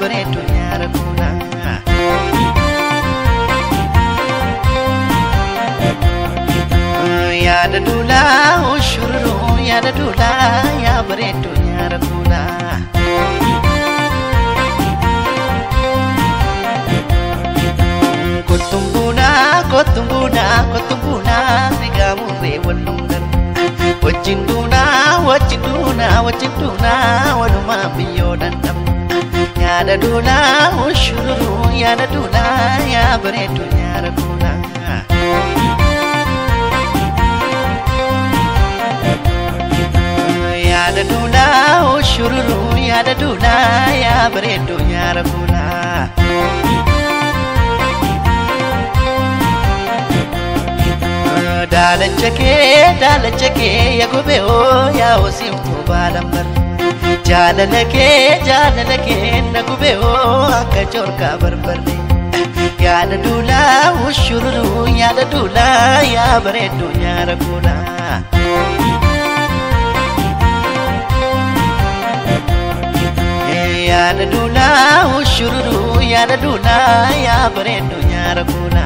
bareedu nyaara kuna. Yaada duulaa ushururu yaada duulaa yaa bareedu nyaara kuna. Kotumbuna sigamu re walungan. Wajinduna waluma biyodan dam. Yaada duulaa ushururu yaada duulaa yaa bareedu nyaara kuna. Yaada duulaa ushururu yaada duulaa yaa bareedu nyaara kuna. Daalachake ya gobe o ya osimtu balambar. Jaalalake na gobe o akka chorka barbarde. Yaada duulaa ushururu yaada duulaa yaa bareedu nyaara kuna. Yaada duulaa ushururu yaada duulaa yaa bareedu nyaara kuna.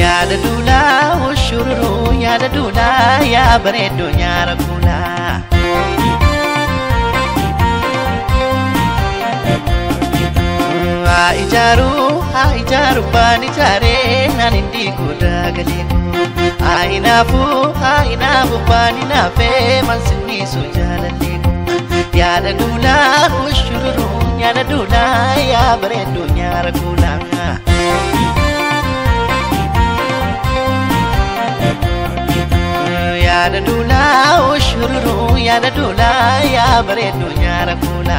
Yaada duulaa ushururu yaada duulaa yaa bareedu nyaara kuna. Haa ijaaru baan ijaaree naan indi goodaa galeeko. Haa inaafu baan inaafee man sinniisu jaalalleeko. Yaada duulaa ushururu yaada duulaa yaa bareedu nyaara kuna. Yaada duulaa ushururu yaada duulaa yaa bareedu nyaara kuna.